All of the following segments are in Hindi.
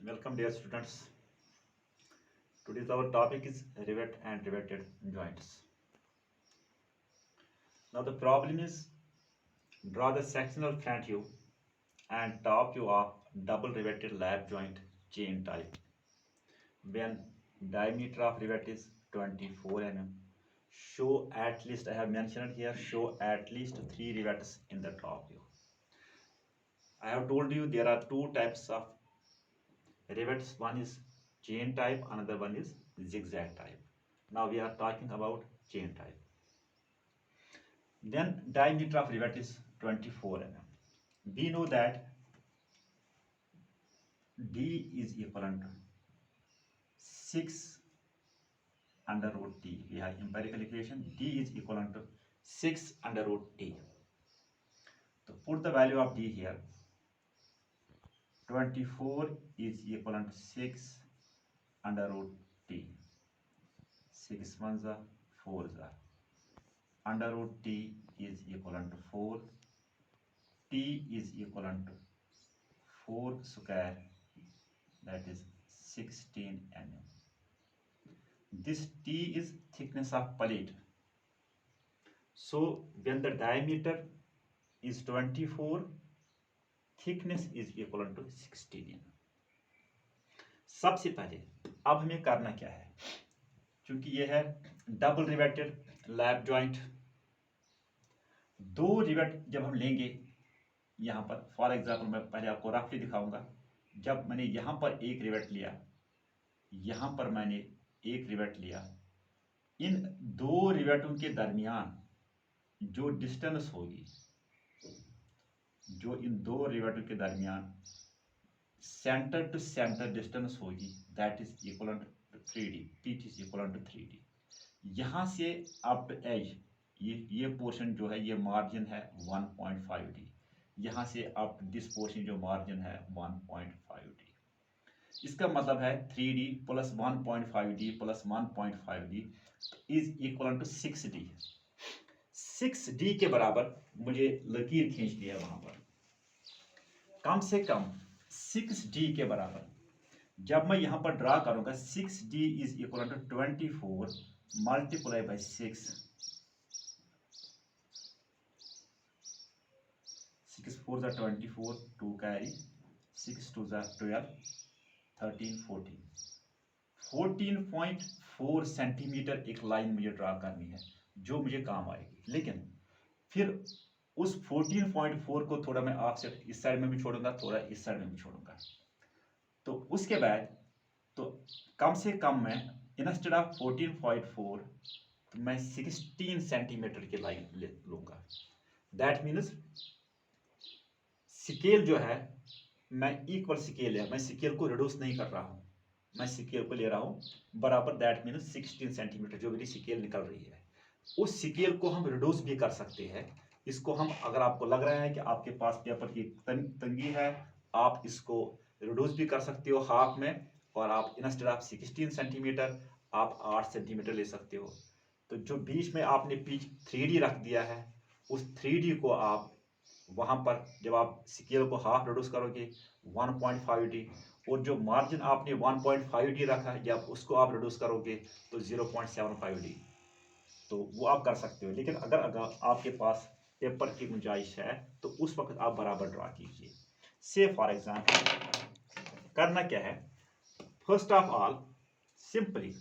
Welcome dear students. Today's our topic is rivet and riveted joints. Now the problem is draw the sectional front view and top view of double riveted lap joint chain type when diameter of rivet is 24 mm. Show at least, I have mentioned here, show at least 3 rivets in the top view. I have told you there are two types of rivets. One is chain type, another one is zigzag type. Now we are talking about chain type. Then diameter of rivet is 24 mm. We know that D is equivalent to 6 under root T. We have empirical equation. D is equivalent to 6 under root T. So put the value of D here. 24 is equivalent to 6 under root T. 6 ones are 4s are. Under root T is equivalent to 4. T is equivalent to 4 square, that is 16 mm. This T is thickness of plate. So when the diameter is 24, thickness is equivalent to 16 mm. सबसे पहले अब हमें करना क्या है, क्योंकि ये है डबल रिवेटेड लैप जॉइंट. दो रिवेट जब हम लेंगे यहाँ पर, फॉर एग्जाम्पल मैं पहले आपको रफली दिखाऊंगा. जब मैंने यहाँ पर एक रिवेट लिया, यहाँ पर मैंने एक रिवेट लिया, इन दो रिवेटों के दरमियान जो डिस्टेंस होगी, जो इन दो रिवेटों के दरमियान सेंटर टू सेंटर डिस्टेंस होगी, that is equal to 3D. Pitch is equal to 3D. यहाँ से अप टू एज ये पोर्शन जो है, ये मार्जिन है 1.5D. यहाँ से अप दिस पोर्शन जो मार्जिन है 1.5D. इसका मतलब है 3D plus 1.5D plus 1.5D is equal to 6D. 6D के बराबर मुझे लकीर खींचनी है वहां पर. कम से कम 6D के बराबर जब मैं यहां पर ड्रा करूंगा, 6D is equal to 24 multiply by 6. 6 4 are 24, 2 carry, 6 2 are 12, 13, 14. 14.4 centimetre एक लाइन मुझे ड्रा करनी है जो मुझे काम आएगी. लेकिन फिर उस 14.4 को थोड़ा मैं ऑफसेट इस साइड में भी छोड़ूंगा, थोड़ा इस साइड में भी छोड़ूंगा. तो उसके बाद तो कम से कम मैं इंस्टेड ऑफ 14.4 तो मैं 16 सेंटीमीटर की लाइन ले लूंगा. दैट मीन्स स्केल जो है, मैं इक्वल स्केल है, मैं स्केल को रिड्यूस नहीं कर रहा हूँ, मैं स्केल को ले रहा हूँ बराबर. दैट मीन्स 16 सेंटीमीटर जो मेरी स्केल निकल रही है, उस स्केल को हम रिड्यूस भी कर सकते हैं. इसको हम, अगर आपको लग रहा है कि आपके पास पेपर की तंगी है, आप इसको रिड्यूस भी कर सकते हो हाफ में, और आप इंस्टेड ऑफ 16 सेंटीमीटर आप 8 सेंटीमीटर ले सकते हो. तो जो बीच में आपने पिच 3D रख दिया है, उस 3D को आप वहां पर जब आप स्केल को हाफ रिड्यूस करोगे 1.5D, और जो मार्जिन आपने 1.5D रखा है, जब उसको आप रिड्यूस करोगे तो 0.75D. तो वो आप कर सकते हो. लेकिन अगर आपके पास पेपर की गुंजाइश है तो उस वक्त आप बराबर ड्रा कीजिए. से फॉर एग्जाम्पल करना क्या है, first of all simply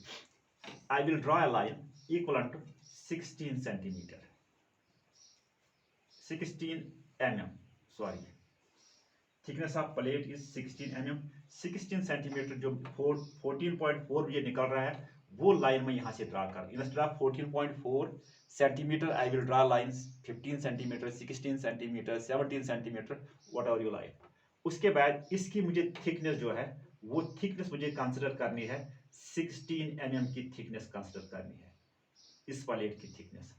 I will draw a line equal to 16 centimetre, 16 mm, sorry, thickness of plate is 16 mm. 16 centimetre जो 14.4 ये निकल रहा है, वो लाइन में यहाँ से ड्रा कर. Instead of 14.4 centimetre I will draw lines 15 centimetre, 16 centimetre, 17 centimetre, what ever you like. उसके बाद इसकी मुझे थिकनेस जो है, वो थिकनेस मुझे कंसिडर करनी है 16 mm की थिकनेस कंसिडर करनी है. इस प्लेट की थिकनेस,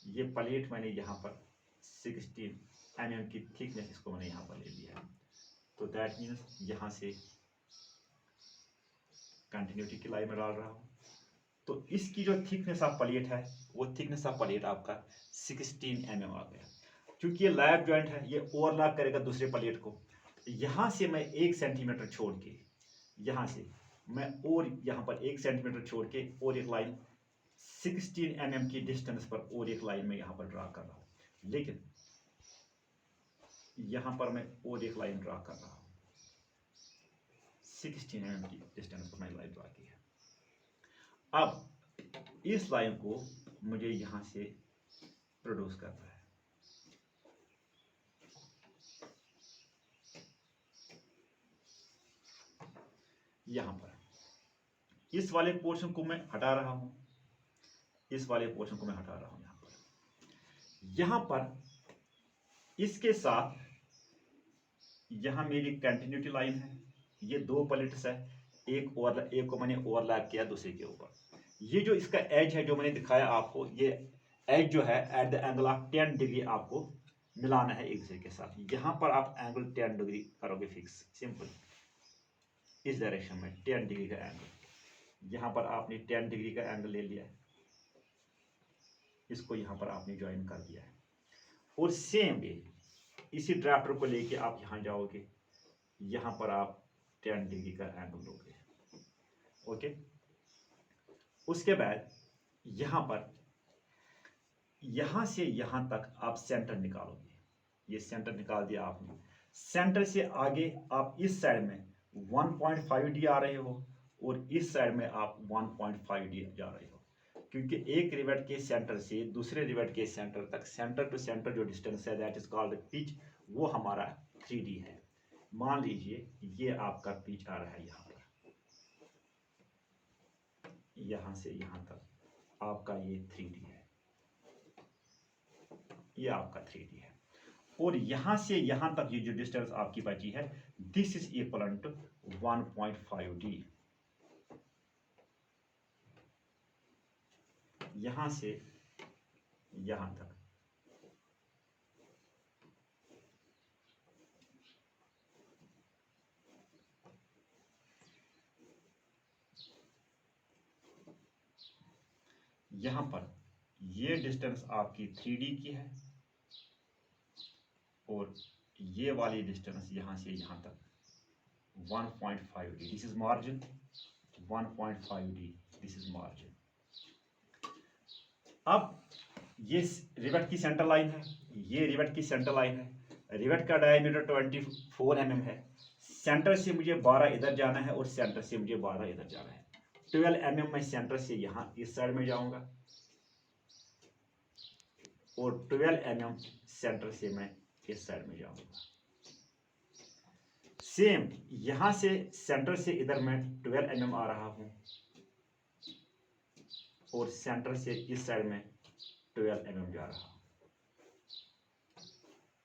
ये प्लेट मैंने यहाँ पर 16 mm की थिकनेस, इसको मैंने यहाँ पर ले लिया है. तो दैट मीन्स यहाँ से कंटिन्यूटी की लाइन में डाल रहा हूँ. तो इसकी जो थिकनेस ऑफ प्लेट है, वो थिकनेस ऑफ प्लेट आपका 16 mm आ गया. क्योंकि ये लैप जॉइंट है, ये ओवरलैप करेगा दूसरे प्लेट को. यहाँ से मैं 1 सेंटीमीटर छोड़ के यहाँ से मैं और यहाँ पर 1 सेंटीमीटर छोड़ के और एक लाइन 16 mm की डिस्टेंस पर और एक लाइन में यहाँ पर ड्रा कर रहा हूँ, लेकिन यहाँ पर मैं और एक लाइन ड्रा कर रहा हूँ 16 mm की डिस्टेंस पर मैं लाइन ड्रा की है। अब इस लाइन को मुझे यहाँ से प्रोड्यूस करना है। यहाँ पर इस वाले पोर्शन को मैं हटा रहा हूँ, इस वाले पोर्शन को मैं हटा रहा हूँ। यहाँ पर इसके साथ यहाँ मेरी कंटिन्यूटी लाइन है, ये 2 प्लेट्स है, एक को मैंने ओवरलैप किया दूसरे के ऊपर। ये जो इसका एज है जो मैंने दिखाया आपको, ये एज जो है at the angle of 10 degree आपको मिलाना है एक दूसरे के साथ। यहाँ पर आप एंगल 10 डिग्री करोगे फिक्स, सिंपल, इस डायरेक्शन में 10 डिग्री का एंगल। यहाँ पर आपने 10 डिग्री का एंगल ले लिया है, इसको यहाँ पर आपने ज्वाइन कर दिया है। और सेम वे इसी ड्राफ्टर को लेके आप यहाँ जाओगे, यहाँ पर आप 10 डिग्री का एंगल लोगे, ओके। उसके बाद यहाँ पर यहाँ से यहाँ तक आप सेंटर निकालोगे, ये सेंटर निकाल दिया आपने। सेंटर से आगे आप इस साइड में 1.5D आ रहे हो और इस साइड में आप 1.5D जा रहे हो, क्योंकि एक रिवेट के सेंटर से दूसरे रिवेट के सेंटर तक, सेंटर टू सेंटर जो डिस्टेंस है दैट इज कॉल्ड पिच, वो हमारा 3D है। मान लीजिए ये आपका पिच आ रहा है यहाँ पर, यहाँ से यहाँ तक आपका ये 3D है, ये आपका 3D है। और यहाँ से यहाँ तक ये जो डिस्टेंस आपकी बची है, this is equal to 1.5D। यहाँ से यहाँ तक यहाँ पर ये डिस्टेंस आपकी 3D की है और ये वाली डिस्टेंस यहाँ से यहाँ तक 1.5D, this is margin, 1.5D this is margin. अब ये रिवेट की सेंटर लाइन है, ये रिवेट की सेंटर लाइन है। रिवेट का डायमीटर 24 mm है। सेंटर से मुझे 12 इधर जाना है और सेंटर से मुझे 12 इधर जाना है। 12 mm मैं सेंटर से यहाँ इस साइड में जाऊंगा और 12 mm सेंटर से मैं इस साइड में जाऊंगा। सेम यहां से सेंटर से इधर मैं 12 mm आ रहा हूं और सेंटर से इस साइड में 12 mm जा रहा हूं।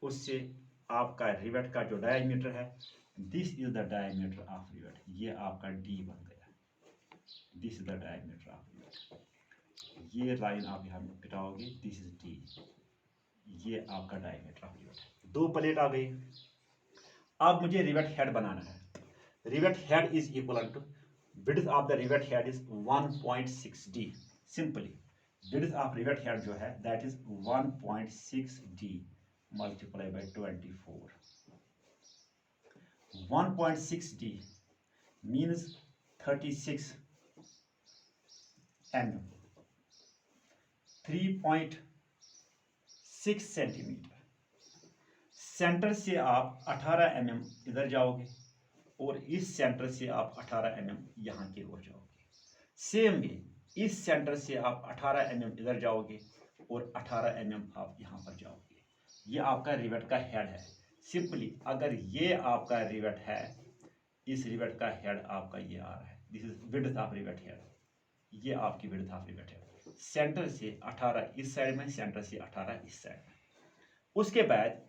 उससे आपका रिवेट का जो डायमीटर है, this is the diameter of rivet, ये आपका D बन गया। This is the diameter of rivet, ये लाइन आप यहाँ मिटाओगे, दिस इज D, ये आपका डायमीटर ऑफ रिवेट है। 2 प्लेट आ गई। अब मुझे रिवेट हेड बनाना है। Rivet head is equal to width of the rivet head is 1.6D। Simply width of rivet head जो है that is 1.6D multiply by 24। 1.6D means 36 mm, 3.6 centimetre. Centre से आप 18 mm इधर जाओगे और इस सेंटर से आप 18 mm यहाँ की ओर जाओगे। सेम वे इस सेंटर से आप 18 mm इधर जाओगे और 18 mm आप यहाँ पर जाओगे। ये आपका रिवेट का हेड है। सिंपली अगर ये आपका रिवेट है, इस रिवेट का हेड आपका ये आ रहा है, this is width of rivet head, ये आपकी width of rivet head. Centre से 18 इस साइड में, सेंटर से 18 इस साइड में। उसके बाद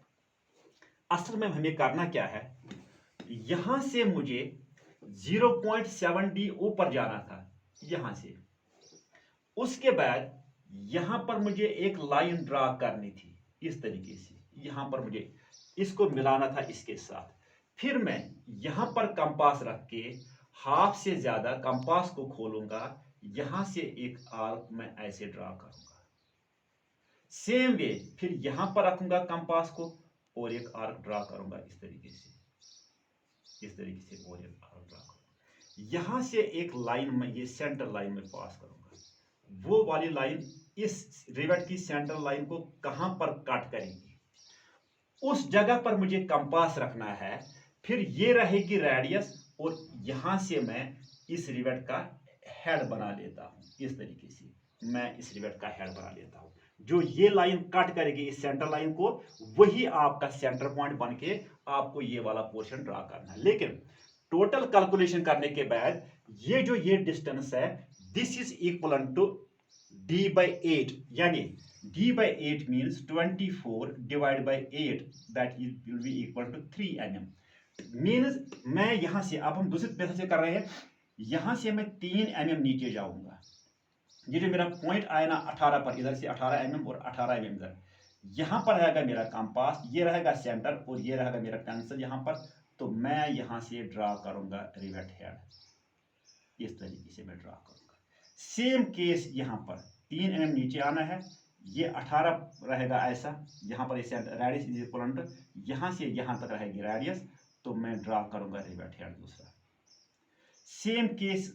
असल में हमें करना क्या है, यहां से मुझे 0.7D ऊपर जाना था यहां से। उसके बाद यहां पर मुझे एक लाइन ड्रा करनी थी इस तरीके से, यहां पर मुझे इसको मिलाना था इसके साथ। फिर मैं यहां पर कंपास रख के हाफ से ज्यादा कंपास को खोलूंगा, यहां से एक आर्क मैं ऐसे ड्रा करूंगा। सेम वे फिर यहां पर रखूंगा कंपास को और एक आर्क ड्रा करूंगा इस तरीके से, इस तरीके से और एक आर्क ड्रा करूंगा। यहां से एक लाइन में, ये सेंटर लाइन में पास करूंगा, वो वाली लाइन इस रिवेट की सेंटर लाइन को कहां पर कट करेगी, उस जगह पर मुझे कंपास रखना है। फिर ये रहेगी रेडियस, और यहां से मैं इस रिवेट का हेड बना लेता हूं। इस तरीके से मैं इस रिवेट का हेड बना लेता हूं। जो ये लाइन कट करेगी इस सेंटर लाइन को, वही आपका सेंटर पॉइंट बन के आपको ये वाला पोर्शन ड्रा करना है। लेकिन टोटल कैलकुलेशन करने के बाद ये डिस्टेंस है, this is equal to d by 8, यानी d by 8 means 24 divided by 8, that is will be equal to 3 mm। Means मैं यहां से, अब हम दूसरे मेथड से कर रहे हैं, यहां से मैं 3 mm नीचे जाऊंगा। ये जो मेरा पॉइंट आया ना 18 पर, इधर से 18 mm और 18 mm इधर, यहां पर रहेगा मेरा कंपास, ये रहेगा सेंटर और ये रहेगा मेरा पेंसिल यहां पर। तो मैं यहां से ड्रा करूंगा रिवेट हेड, इस तरीके से मैं ड्रा करूंगा। सेम केस यहां पर 3 mm नीचे आना है, ये 18 रहेगा ऐसा, यहां पर रेडियस इज इक्वल टू, यहां से यहां तक रहेगी रेडियस, तो मैं ड्रा करूंगा रिवेट हेड दूसरा। सेम केस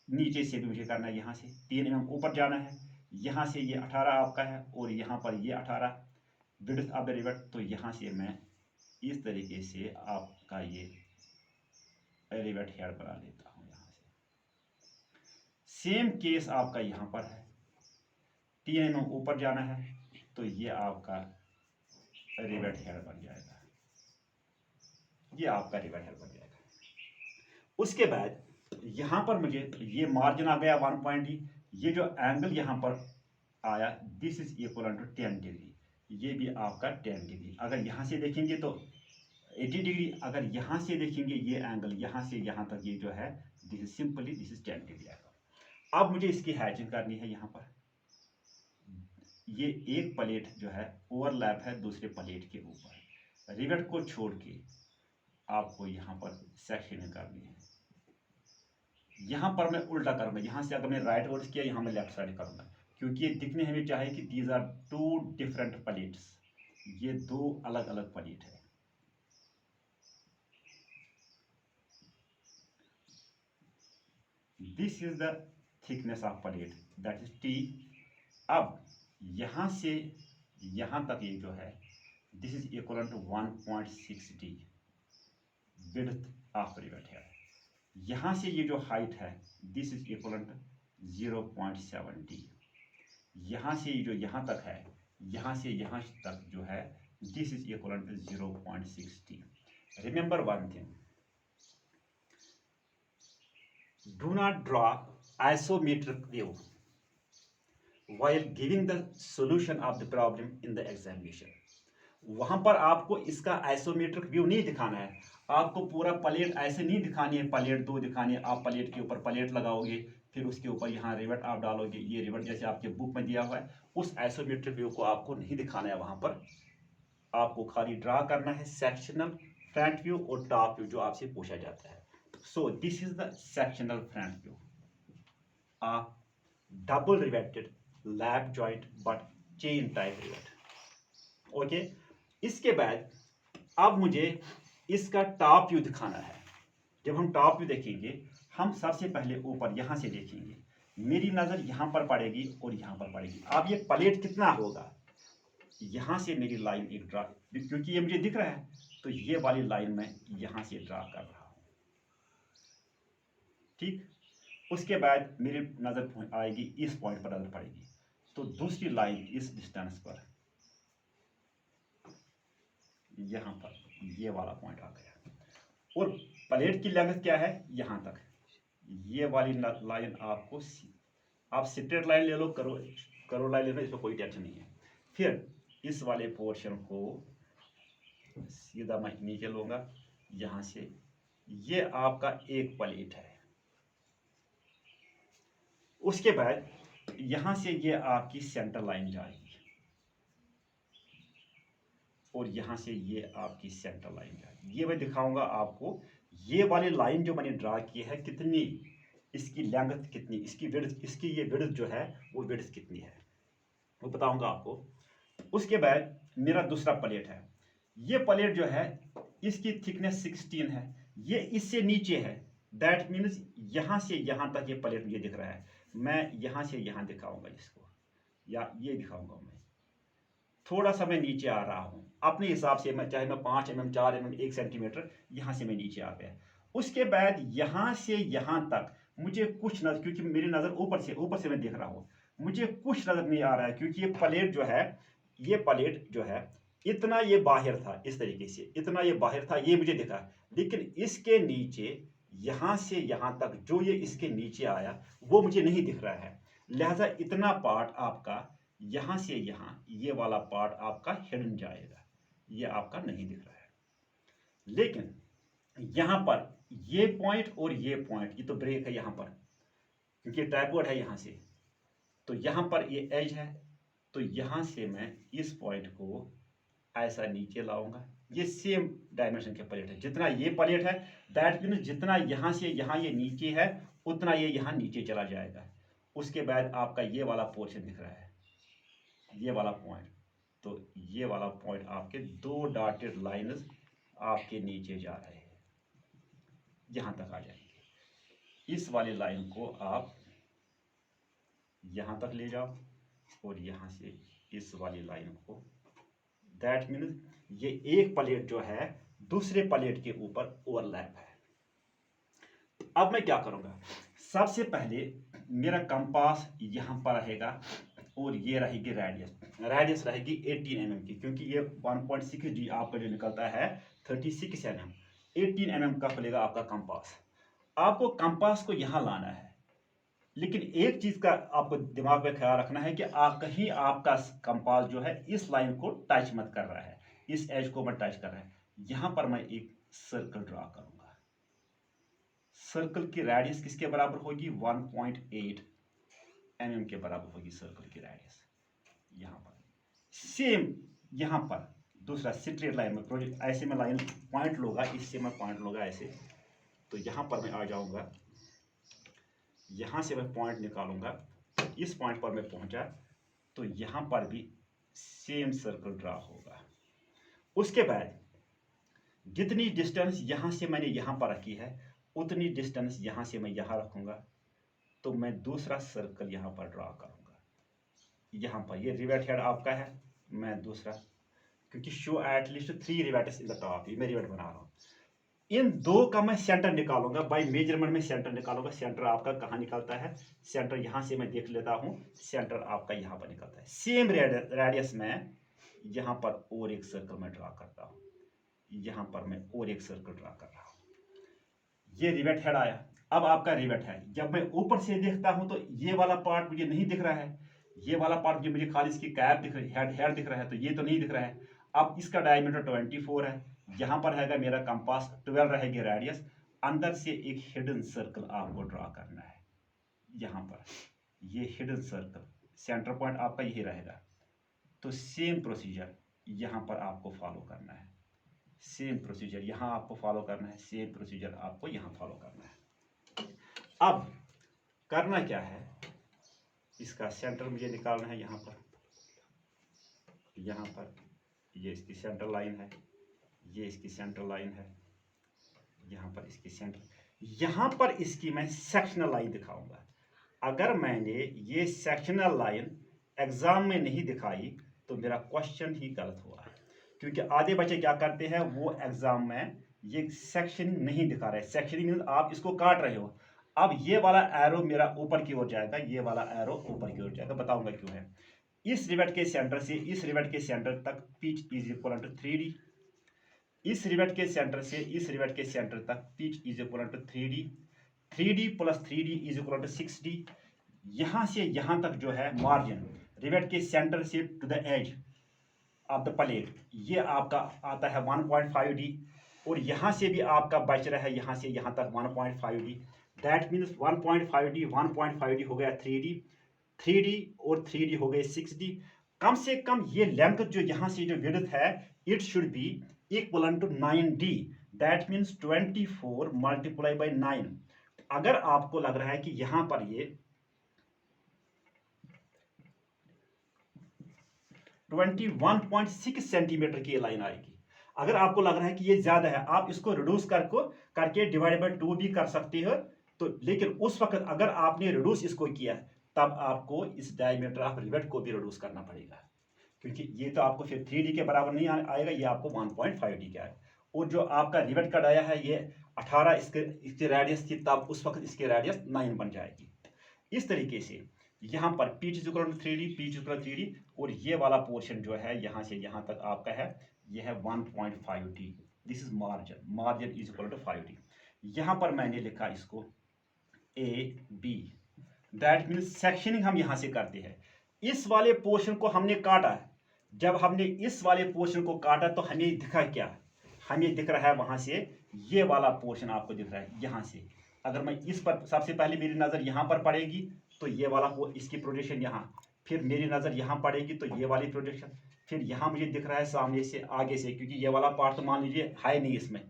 नीचे से भी मुझे करना है, यहां से 3 mm ऊपर जाना है, यहां से ये 18 आपका है और यहां पर ये 18 विड्थ ऑफ द रिवेट। तो यहां से मैं इस तरीके से आपका ये रिवेट हेड बना लेता हूं। यहां से सेम केस आपका यहां पर है, 3 mm ऊपर जाना है, तो ये आपका रिवेट हेड बन जाएगा, ये आपका रिवेट हेड बन जाएगा। उसके बाद यहां पर मुझे ये मार्जिन आ गया 1.e, ये जो एंगल यहां पर आया this is equal to 10 degree, ये भी आपका 10 डिग्री। अगर यहां से देखेंगे तो 80 डिग्री, अगर यहां से देखेंगे ये एंगल यहां से यहां तक, ये जो है this is simply this is 10 degree angle. अब मुझे इसकी हैचिंग करनी है। यहां पर ये एक प्लेट जो है ओवरलैप है दूसरे प्लेट के ऊपर, रिवेट को छोड़ के आपको यहां पर सेक्शनिंग करनी है। यहां पर मैं उल्टा करूंगा, यहां से अगर मैं राइट वर्ड किया, यहां मैं लेफ्ट साइड करूंगा, क्योंकि ये दिखने हमें चाहिए कि दीज आर 2 डिफरेंट प्लेट्स, ये 2 अलग अलग प्लेट है। This is the thickness of plate, that is T। अब यहां से यहां तक ये जो है this is equal to 1.6D width of rivet है। यहां से ये जो हाइट है this is equal to 0.7D। यहां से ये जो यहां तक है, यहां से यहां तक जो है this is equal to 0.6D। Remember one thing, do not draw isometric view while giving the solution of the problem in the examination। वहां पर आपको इसका आइसोमेट्रिक व्यू नहीं दिखाना है, आपको पूरा प्लेट ऐसे नहीं दिखानी है, प्लेट 2 दिखानी है। आप प्लेट के ऊपर प्लेट लगाओगे, फिर उसके ऊपर यहाँ रिवेट आप डालोगे, ये रिवेट जैसे आपके बुक में दिया हुआ है, उस आइसोमेट्रिक व्यू को आपको नहीं दिखाना है। वहां पर आपको खाली ड्रा करना है सेक्शनल फ्रंट व्यू और टॉप व्यू जो आपसे पूछा जाता है। So this is the sectional front view of double riveted lap joint but chain type rivet. Okay, इसके बाद अब मुझे इसका टॉप व्यू दिखाना है। जब हम टॉप व्यू देखेंगे, हम सबसे पहले ऊपर यहां से देखेंगे, मेरी नजर यहां पर पड़ेगी और यहां पर पड़ेगी। अब ये प्लेट कितना होगा, यहां से मेरी लाइन एक ड्रा, क्योंकि ये मुझे दिख रहा है, तो ये वाली लाइन मैं यहां से ड्रा कर रहा हूं। ठीक, उसके बाद मेरी नजर आएगी इस पॉइंट पर नजर पड़ेगी, तो दूसरी लाइन इस डिस्टेंस पर यहां पर ये वाला पॉइंट आ गया, और प्लेट की लेंथ क्या है यहां तक, ये वाली लाइन आपको, आप स्ट्रेट लाइन ले लो, करो लाइन ले लो, इसमें कोई टेंशन नहीं है। फिर इस वाले पोर्शन को सीधा मैं नीचे लूंगा यहां से, ये आपका एक प्लेट है। उसके बाद यहां से ये आपकी सेंटर लाइन जाएगी और यहां से ये आपकी सेंटर लाइन जाएगी। ये मैं दिखाऊंगा आपको, ये वाली लाइन जो मैंने ड्रा की है कितनी, इसकी लेंथ कितनी, इसकी विड्थ, इसकी ये विड्थ जो है वो विड्थ कितनी है वो बताऊंगा आपको। उसके बाद मेरा दूसरा प्लेट है, ये प्लेट जो है इसकी थिकनेस 16 है, ये इससे नीचे है, दैट मीन्स यहाँ से यहाँ तक ये प्लेट मुझे दिख रहा है, मैं यहाँ से यहाँ दिखाऊंगा इसको, या ये दिखाऊंगा मैं। थोड़ा सा मैं नीचे आ रहा हूँ अपने हिसाब से, मैं चाहे मैं 5 mm 4 mm 1 सेंटीमीटर यहाँ से मैं नीचे आ गया। उसके बाद यहाँ से यहाँ तक मुझे कुछ नजर, क्योंकि मेरी नज़र ऊपर से मैं देख रहा हूँ, मुझे कुछ नज़र नहीं आ रहा है, क्योंकि ये प्लेट जो है, ये प्लेट जो है इतना ये बाहर था, इस तरीके से इतना ये बाहर था, ये मुझे दिखा। लेकिन इसके नीचे यहाँ से यहाँ तक जो ये इसके नीचे आया वो मुझे नहीं दिख रहा है। लिहाजा इतना पार्ट आपका यहाँ से यहाँ, ये वाला पार्ट आपका हिडन जाएगा, ये आपका नहीं दिख रहा है। लेकिन यहाँ पर ये पॉइंट और ये पॉइंट, ये तो ब्रेक है यहाँ पर, क्योंकि ट्राइपॉड है यहाँ से, तो यहाँ पर ये एज है, तो यहाँ से मैं इस पॉइंट को ऐसा नीचे लाऊंगा। ये सेम डायमेंशन के प्लेट है, जितना ये प्लेट है दैट मीन जितना यहाँ से यहाँ ये नीचे है उतना ये यहाँ नीचे चला जाएगा। उसके बाद आपका ये वाला पोर्शन दिख रहा है, ये वाला पॉइंट, तो ये वाला पॉइंट आपके 2 डॉटेड लाइंस आपके नीचे जा रहे हैं, यहाँ तक आ जाएंगे। इस वाली लाइन को आप यहाँ तक ले जाओ और यहाँ से इस वाली लाइन को, दैट मीन्स ये एक प्लेट जो है दूसरे प्लेट के ऊपर ओवरलैप है। अब मैं क्या करूँगा, सबसे पहले मेरा कंपास यहाँ पर रहेगा और ये रहेगी रेडियस रहेगी 18 mm की, क्योंकि ये 1.6D आपका जो निकलता है 36 mm, 18 mm का खुलेगा आपका कंपास। आपको कंपास को यहाँ लाना है, लेकिन एक चीज़ का आपको दिमाग में ख्याल रखना है कि कहीं आपका कंपास जो है इस लाइन को टच मत कर रहा है, इस एज को मत टच कर रहा है। यहाँ पर मैं एक सर्कल ड्रा करूँगा। सर्कल की रेडियस किसके बराबर होगी, 1.8 mm के बराबर होगी सर्कल की रेडियस। यहाँ पर सेम, यहाँ पर दूसरा स्ट्रेट लाइन में प्रोजेक्ट, ऐसे में लाइन पॉइंट लूँगा, इससे मैं पॉइंट लूँगा ऐसे, तो यहाँ पर मैं आ जाऊँगा, यहाँ से मैं पॉइंट निकालूंगा, इस पॉइंट पर मैं पहुँचा तो यहाँ पर भी सेम सर्कल ड्रा होगा। उसके बाद जितनी डिस्टेंस यहाँ से मैंने यहाँ पर रखी है उतनी डिस्टेंस यहाँ से मैं यहाँ रखूँगा, तो मैं दूसरा सर्कल यहाँ पर ड्रा करूँगा। यहाँ पर ये रिवेट हेड आपका है, मैं दूसरा, क्योंकि show at least 3 rivets in the top, ये मैं रिवेट बना रहा हूँ। इन दो का मैं सेंटर निकालूंगा, बाय मेजरमेंट में सेंटर निकालूंगा। सेंटर आपका कहाँ निकलता है, सेंटर यहाँ से मैं देख लेता हूँ, सेंटर आपका यहाँ पर निकलता है। सेम रेडियस में यहाँ पर और एक सर्कल मैं ड्रा करता हूँ, यहाँ पर मैं और एक सर्कल ड्रा कर रहा हूँ। ये रिवेट हेड आया। अब आपका रिवेट है, जब मैं ऊपर से देखता हूँ तो ये वाला पार्ट मुझे नहीं दिख रहा है, ये वाला पार्ट मुझे खाली इसकी कैप दिख रही है, हेड दिख रहा है, तो ये तो नहीं दिख रहा है। अब इसका डायमीटर 24 है, यहाँ पर रहेगा मेरा कंपास, 12 रहेगी रेडियस। अंदर से एक हिडन सर्कल आपको ड्रा करना है, यहाँ पर ये हिडन सर्कल, सेंटर पॉइंट आपका यही रहेगा। तो सेम प्रोसीजर यहाँ पर आपको फॉलो करना है, सेम प्रोसीजर यहाँ आपको फॉलो करना है, सेम प्रोसीजर आपको यहाँ फॉलो करना है। अब करना क्या है, इसका सेंटर मुझे निकालना है। यहाँ पर ये इसकी सेंटर लाइन है, ये इसकी सेंटर लाइन है, यहाँ पर इसकी सेंटर, यहाँ पर इसकी मैं सेक्शनल लाइन दिखाऊंगा। अगर मैंने ये सेक्शनल लाइन एग्जाम में नहीं दिखाई तो मेरा क्वेश्चन ही गलत हुआ, क्योंकि आधे बच्चे क्या करते हैं, वो एग्जाम में ये सेक्शन नहीं दिखा रहे। सेक्शनिंग मीन्स आप इसको काट रहे हो। अब ये वाला एरो मेरा ऊपर की ओर जाएगा, ये वाला एरो ऊपर की ओर जाएगा, बताऊंगा क्यों है। इस रिवेट के सेंटर से इस रिवेट के सेंटर तक pitch is equal to 3D, इस रिवेट के सेंटर से इस रिवेट के सेंटर तक pitch is equal to 3D, 3D plus 3D is equal to 6D। यहाँ से यहाँ तक जो है मार्जिन रिवेट के सेंटर से to the edge of the plate, ये आपका आता है 1.5D, और यहाँ से भी आपका बच रहा है यहाँ से यहाँ तक 1.5D। दैट मीन्स 1.5D हो गया 3D, 3D और 3D हो गए 6D। कम से कम ये लेंथ जो यहाँ से जो विड्थ है, it should be equal to 9D, that means 24 multiply by 9। अगर आपको लग रहा है कि यहाँ पर ये 21.6 सेंटीमीटर की लाइन आएगी, अगर आपको लग रहा है कि ये ज्यादा है, आप इसको रिड्यूस करके डिवाइड बाय 2 भी कर सकते हो। तो लेकिन उस वक्त अगर आपने रिड्यूस इसको किया, तब आपको इस डायमीटर ऑफ रिवेट को भी रिड्यूस करना पड़ेगा, क्योंकि ये तो आपको फिर 3D के बराबर नहीं आएगा, ये आपको 1.5D का है। और जो आपका रिवेट का डाया है ये 18 इसकी रेडियस थी, तब उस वक्त इसकी रेडियस 9 बन जाएगी। इस तरीके से यहाँ पर pitch is equal to 3D, pitch equal 3D, और ये वाला पोर्शन जो है यहाँ से यहाँ तक आपका है, ये है 1.5D। This is margin, margin is equal to 5D। यहाँ पर मैंने लिखा इसको AB, दैट मीन्स सेक्शनिंग हम यहाँ से करते हैं। इस वाले पोर्शन को हमने काटा, जब हमने इस वाले पोर्शन को काटा तो हमें दिखा क्या, हमें दिख रहा है वहां से ये वाला पोर्शन आपको दिख रहा है यहाँ से। अगर मैं इस पर सबसे पहले मेरी नज़र यहाँ पर पड़ेगी तो ये वाला इसकी प्रोजेक्शन यहाँ, फिर मेरी नज़र यहाँ पड़ेगी तो ये वाली प्रोजेक्शन, फिर यहाँ मुझे दिख रहा है सामने से आगे से, क्योंकि ये वाला पार्ट तो मान लीजिए है नहीं इसमें।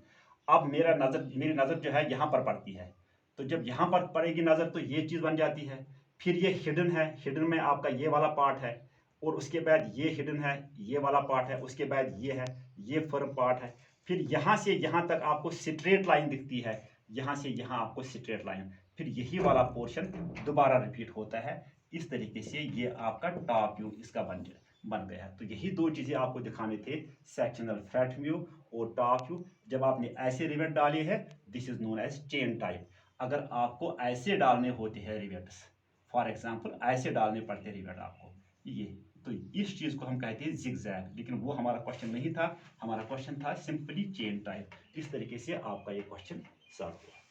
अब मेरी नज़र जो है यहाँ पर पड़ती है, तो जब यहाँ पर पड़ेगी नज़र तो ये चीज़ बन जाती है। फिर ये हिडन है, हिडन में आपका ये वाला पार्ट है, और उसके बाद ये हिडन है, ये वाला पार्ट है, उसके बाद ये है, ये फर्म पार्ट है। फिर यहाँ से यहाँ तक आपको स्ट्रेट लाइन दिखती है, यहाँ से यहाँ आपको स्ट्रेट लाइन, फिर यही वाला पोर्शन दोबारा रिपीट होता है। इस तरीके से ये आपका टॉप व्यू इसका बन गया है। तो यही दो चीज़ें आपको दिखाने थे, सेक्शनल फ्रंट व्यू और टॉप व्यू। जब आपने ऐसे रिवेट डाले हैं, this is known as chain type. अगर आपको ऐसे डालने होते हैं रिवेट्स, फॉर एग्जाम्पल ऐसे डालने पड़ते रिवेट आपको, ये तो इस चीज को हम कहते हैं जिगजैग, लेकिन वो हमारा क्वेश्चन नहीं था। हमारा क्वेश्चन था सिंपली चेन टाइप। इस तरीके से आपका ये क्वेश्चन सॉल्व हुआ।